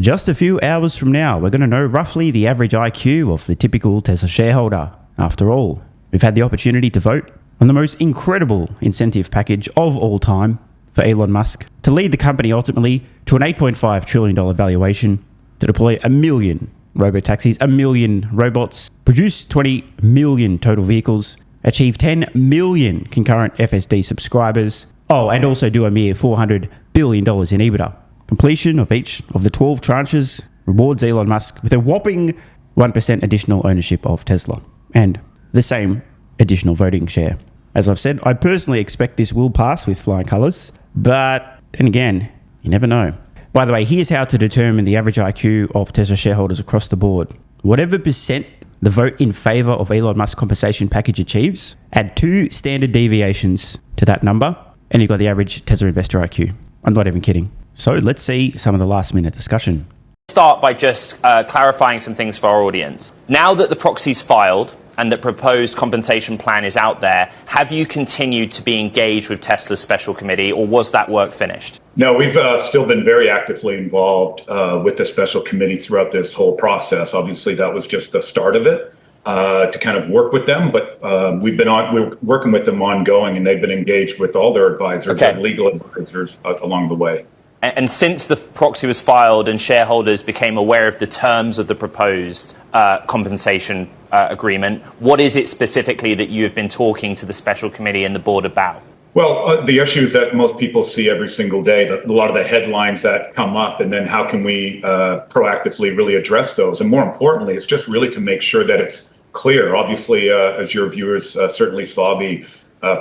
Just a few hours from now, we're going to know roughly the average IQ of the typical Tesla shareholder. After all, we've had the opportunity to vote on the most incredible incentive package of all time for Elon Musk to lead the company ultimately to an $8.5 trillion valuation, to deploy 1 million robotaxis, 1 million robots, produce 20 million total vehicles, achieve 10 million concurrent FSD subscribers, and also do a mere $400 billion in EBITDA. Completion of each of the 12 tranches rewards Elon Musk with a whopping 1% additional ownership of Tesla and the same additional voting share. As I've said, I personally expect this will pass with flying colours, but then again, you never know. By the way, here's how to determine the average IQ of Tesla shareholders across the board. Whatever percent the vote in favour of Elon Musk's compensation package achieves, add 2 standard deviations to that number, and you've got the average Tesla investor IQ. I'm not even kidding. So let's see some of the last minute discussion. Start by just clarifying some things for our audience. Now that the proxy's filed and the proposed compensation plan is out there, have you continued to be engaged with Tesla's special committee, or was that work finished? No, we've still been very actively involved with the special committee throughout this whole process. Obviously, that was just the start of it to kind of work with them, but we're working with them ongoing, and they've been engaged with all their advisors and legal advisors along the way. And since the proxy was filed and shareholders became aware of the terms of the proposed compensation agreement, what is it specifically that you have been talking to the special committee and the board about? Well, the issues that most people see every single day, a lot of the headlines that come up, and then how can we proactively really address those? And more importantly, it's just really to make sure that it's clear. Obviously, as your viewers certainly saw, the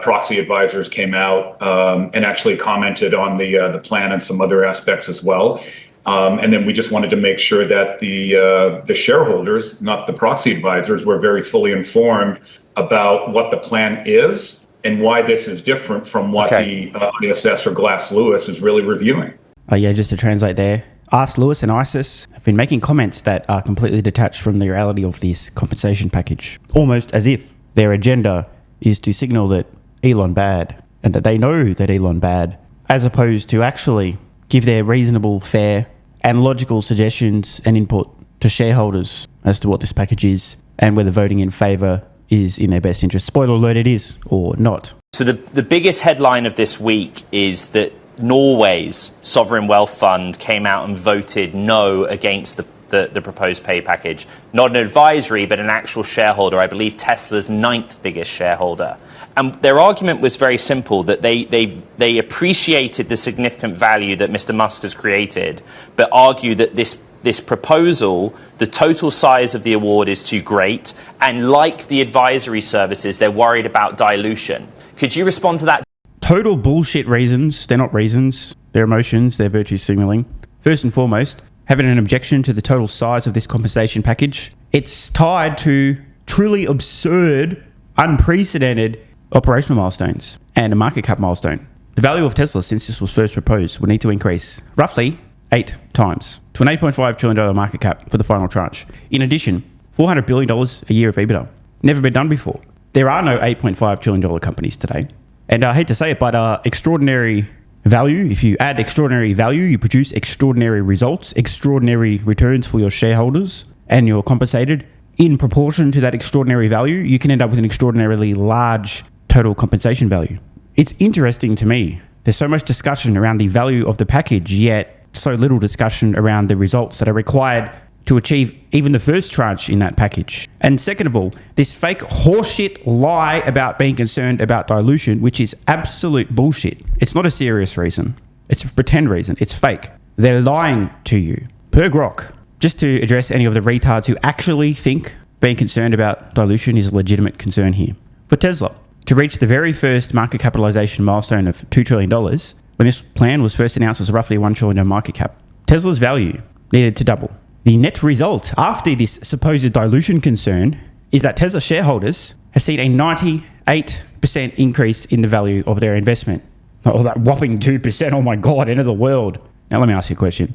proxy advisors came out and actually commented on the plan and some other aspects as well. And then we just wanted to make sure that the shareholders, not the proxy advisors, were very fully informed about what the plan is and why this is different from what the ISS or Glass Lewis is really reviewing. Just to translate there, Glass Lewis and ISIS have been making comments that are completely detached from the reality of this compensation package, almost as if their agenda is to signal that Elon bad and that they know that Elon bad, as opposed to actually give their reasonable, fair and logical suggestions and input to shareholders as to what this package is and whether voting in favour is in their best interest. Spoiler alert, it is, or not. So the biggest headline of this week is that Norway's sovereign wealth fund came out and voted no against the proposed pay package. Not an advisory, but an actual shareholder, I believe Tesla's 9th biggest shareholder. And their argument was very simple, that they appreciated the significant value that Mr. Musk has created, but argue that this proposal, the total size of the award is too great, and like the advisory services, they're worried about dilution. Could you respond to that? Total bullshit reasons. They're not reasons. They're emotions. They're virtue signaling. First and foremost, having an objection to the total size of this compensation package, it's tied to truly absurd, unprecedented operational milestones and a market cap milestone. The value of Tesla since this was first proposed would need to increase roughly 8 times to an $8.5 trillion market cap for the final tranche. In addition, $400 billion a year of EBITDA. Never been done before. There are no $8.5 trillion companies today. And I hate to say it, but extraordinary value, if you add extraordinary value, you produce extraordinary results, extraordinary returns for your shareholders, and you're compensated in proportion to that extraordinary value, you can end up with an extraordinarily large total compensation value. It's interesting to me. There's so much discussion around the value of the package, yet so little discussion around the results that are required to achieve even the first tranche in that package. And second of all, this fake horseshit lie about being concerned about dilution, which is absolute bullshit. It's not a serious reason. It's a pretend reason. It's fake. They're lying to you. Per Grok, just to address any of the retards who actually think being concerned about dilution is a legitimate concern here. For Tesla, to reach the very first market capitalization milestone of $2 trillion, when this plan was first announced, was roughly $1 trillion market cap. Tesla's value needed to double. The net result after this supposed dilution concern is that Tesla shareholders have seen a 98% increase in the value of their investment. Oh, that whopping 2%, oh my God, end of the world. Now let me ask you a question.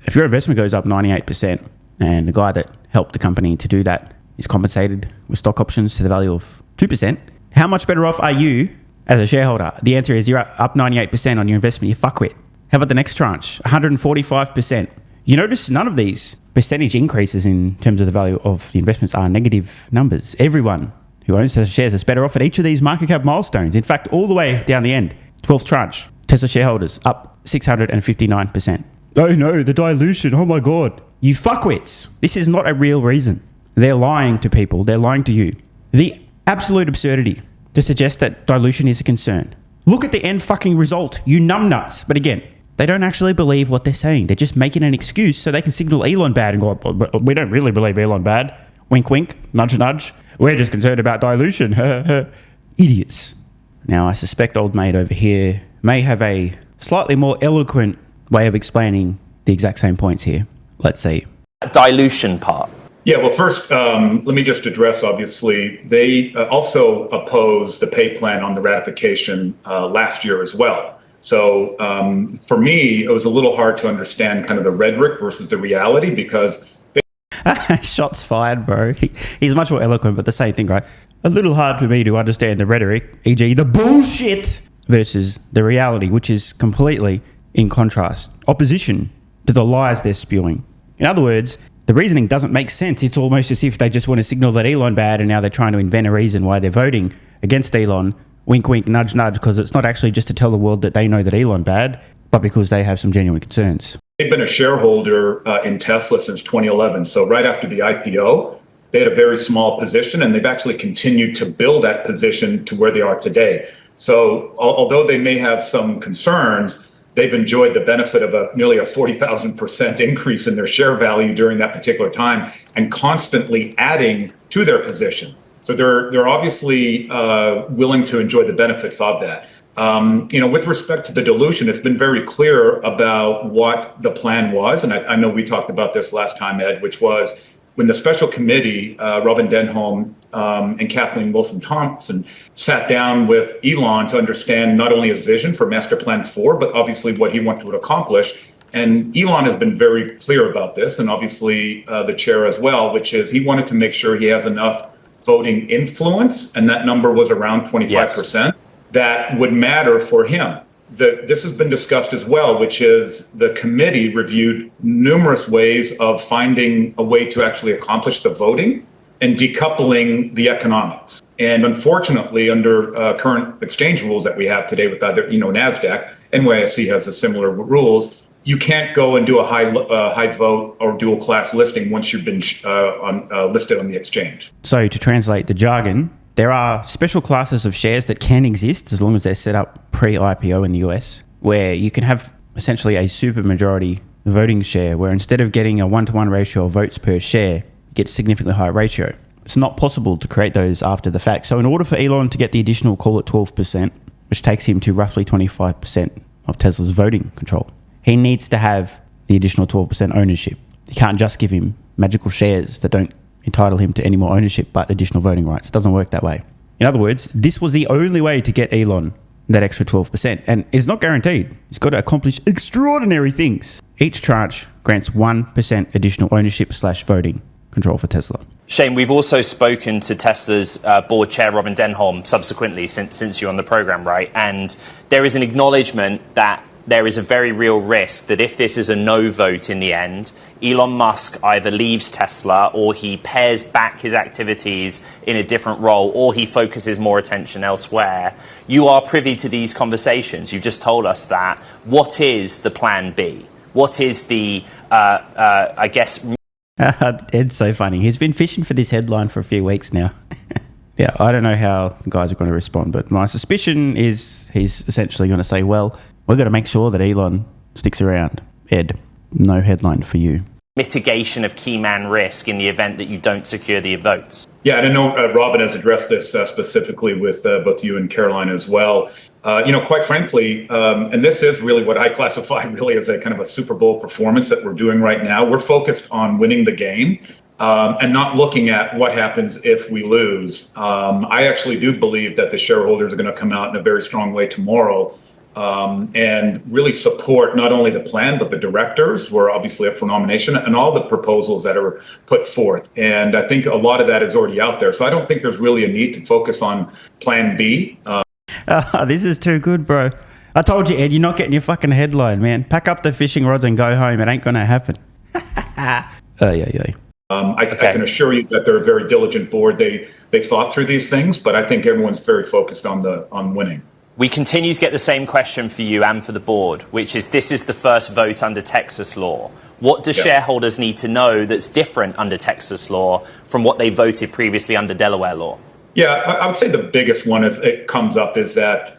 If your investment goes up 98% and the guy that helped the company to do that is compensated with stock options to the value of 2%, how much better off are you as a shareholder? The answer is you're up 98% on your investment, you fuckwit. How about the next tranche? 145%. You notice none of these percentage increases in terms of the value of the investments are negative numbers. Everyone who owns Tesla shares is better off at each of these market cap milestones. In fact, all the way down the end, 12th tranche, Tesla shareholders up 659%. Oh no, the dilution, oh my God. You fuckwits. This is not a real reason. They're lying to people. They're lying to you. The absolute absurdity to suggest that dilution is a concern. Look at the end fucking result, you numbnuts. But again, they don't actually believe what they're saying. They're just making an excuse so they can signal Elon bad and go, we don't really believe Elon bad. Wink, wink, nudge, nudge. We're just concerned about dilution. Idiots. Now, I suspect old mate over here may have a slightly more eloquent way of explaining the exact same points here. Let's see. Dilution part. Yeah, well, first, let me just address, obviously, they also opposed the pay plan on the ratification last year as well. So for me, it was a little hard to understand kind of the rhetoric versus the reality because... Shots fired, bro. He's much more eloquent, but the same thing, right? A little hard for me to understand the rhetoric, e.g. the bullshit, versus the reality, which is completely in contrast. Opposition to the lies they're spewing. In other words, the reasoning doesn't make sense. It's almost as if they just want to signal that Elon bad and now they're trying to invent a reason why they're voting against Elon. Wink, wink, nudge, nudge, because it's not actually just to tell the world that they know that Elon bad, but because they have some genuine concerns. They've been a shareholder in Tesla since 2011. So right after the IPO, they had a very small position and they've actually continued to build that position to where they are today. So although they may have some concerns, they've enjoyed the benefit of nearly a 40,000% increase in their share value during that particular time and constantly adding to their position. So they're obviously willing to enjoy the benefits of that. With respect to the dilution, it's been very clear about what the plan was. And I know we talked about this last time, Ed, which was when the special committee, Robin Denholm and Kathleen Wilson-Thompson sat down with Elon to understand not only his vision for Master Plan 4, but obviously what he wanted to accomplish. And Elon has been very clear about this, and obviously the chair as well, which is he wanted to make sure he has enough voting influence, and that number was around 25%, yes, that would matter for him. This has been discussed as well, which is the committee reviewed numerous ways of finding a way to actually accomplish the voting and decoupling the economics. And unfortunately, under current exchange rules that we have today with either, NASDAQ, NYSE has the similar rules. You can't go and do a high vote or dual class listing once you've been listed on the exchange. So to translate the jargon, there are special classes of shares that can exist as long as they're set up pre-IPO in the US, where you can have essentially a supermajority voting share, where instead of getting a 1-to-1 ratio of votes per share, you get a significantly higher ratio. It's not possible to create those after the fact. So in order for Elon to get the additional, call it 12%, which takes him to roughly 25% of Tesla's voting control, he needs to have the additional 12% ownership. You can't just give him magical shares that don't entitle him to any more ownership but additional voting rights. It doesn't work that way. In other words, this was the only way to get Elon that extra 12%. And it's not guaranteed. He's got to accomplish extraordinary things. Each tranche grants 1% additional ownership/voting control for Tesla. Shane, we've also spoken to Tesla's board chair, Robin Denholm, subsequently since you're on the program, right? And there is an acknowledgement that there is a very real risk that if this is a no vote in the end, Elon Musk either leaves Tesla or he pares back his activities in a different role or he focuses more attention elsewhere. You are privy to these conversations. You've just told us that. What is the plan B? What is the, I guess... Ed's so funny. He's been fishing for this headline for a few weeks now. Yeah, I don't know how the guys are going to respond, but my suspicion is he's essentially going to say, well, we've got to make sure that Elon sticks around. Ed, no headline for you. Mitigation of key man risk in the event that you don't secure the votes. Yeah, and I know Robin has addressed this specifically with both you and Caroline as well. Quite frankly, and this is really what I classify really as a kind of a Super Bowl performance that we're doing right now. We're focused on winning the game and not looking at what happens if we lose. I actually do believe that the shareholders are going to come out in a very strong way tomorrow and really support not only the plan, but the directors who are obviously up for nomination and all the proposals that are put forth. And I think a lot of that is already out there. So I don't think there's really a need to focus on plan B. This is too good, bro. I told you, Ed, you're not getting your fucking headline, man. Pack up the fishing rods and go home. It ain't going to happen. Yeah. I can assure you that they're a very diligent board. They thought through these things, but I think everyone's very focused on winning. We continue to get the same question for you and for the board, which is, this is the first vote under Texas law. What do shareholders need to know that's different under Texas law from what they voted previously under Delaware law? Yeah, I would say the biggest one it comes up is that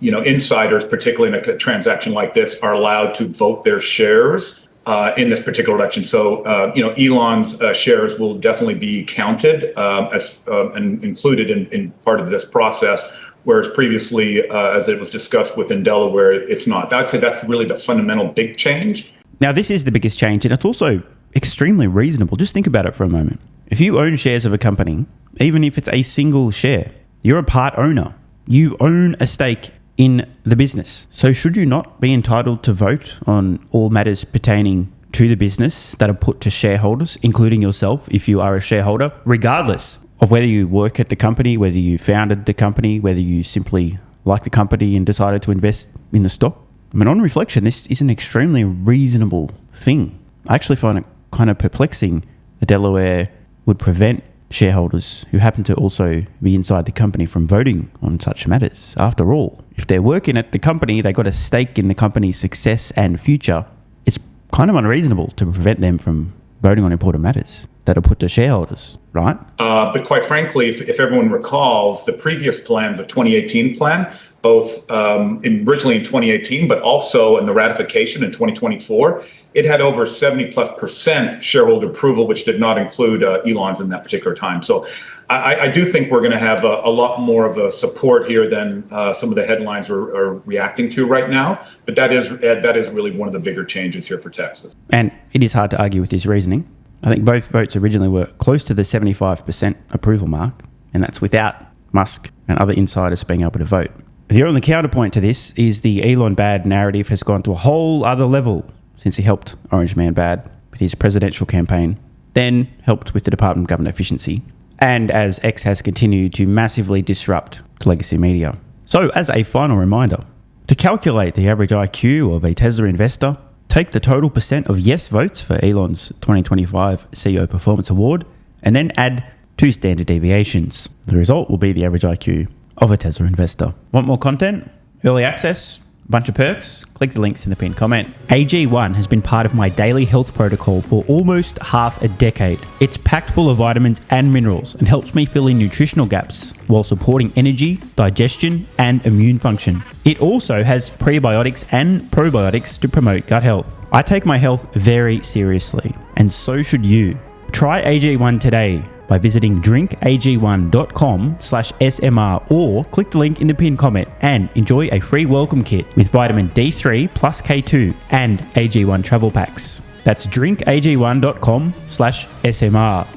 insiders, particularly in a transaction like this, are allowed to vote their shares in this particular election. So, Elon's shares will definitely be counted and included in part of this process, whereas previously, as it was discussed within Delaware, it's not. I'd say that's really the fundamental big change. Now, this is the biggest change, and it's also extremely reasonable. Just think about it for a moment. If you own shares of a company, even if it's a single share, you're a part owner. You own a stake in the business. So should you not be entitled to vote on all matters pertaining to the business that are put to shareholders, including yourself if you are a shareholder, regardless of whether you work at the company, whether you founded the company, whether you simply like the company and decided to invest in the stock? I mean, on reflection, this is an extremely reasonable thing. I actually find it kind of perplexing that Delaware would prevent shareholders who happen to also be inside the company from voting on such matters. After all, if they're working at the company, they got a stake in the company's success and future. It's kind of unreasonable to prevent them from voting on important matters that are put to shareholders, right? But quite frankly, if everyone recalls, the previous plan, the 2018 plan, both originally in 2018, but also in the ratification in 2024, it had over 70+% shareholder approval, which did not include Elon's in that particular time. So I do think we're going to have a lot more of a support here than some of the headlines are reacting to right now. But that is really one of the bigger changes here for Texas. And it is hard to argue with this reasoning. I think both votes originally were close to the 75% approval mark, and that's without Musk and other insiders being able to vote. The only counterpoint to this is the Elon bad narrative has gone to a whole other level since he helped Orange Man bad with his presidential campaign, then helped with the Department of Government Efficiency, and as X has continued to massively disrupt legacy media. So as a final reminder, to calculate the average IQ of a Tesla investor, take the total percent of yes votes for Elon's 2025 CEO Performance Award, and then add 2 standard deviations. The result will be the average IQ of a Tesla investor. Want more content? Early access? Bunch of perks? Click the links in the pinned comment. AG1 has been part of my daily health protocol for almost half a decade. It's packed full of vitamins and minerals and helps me fill in nutritional gaps while supporting energy, digestion, and immune function. It also has prebiotics and probiotics to promote gut health. I take my health very seriously, and so should you. Try AG1 today by visiting drinkag1.com/SMR or click the link in the pinned comment and enjoy a free welcome kit with vitamin D3 plus K2 and AG1 travel packs. That's drinkag1.com/SMR.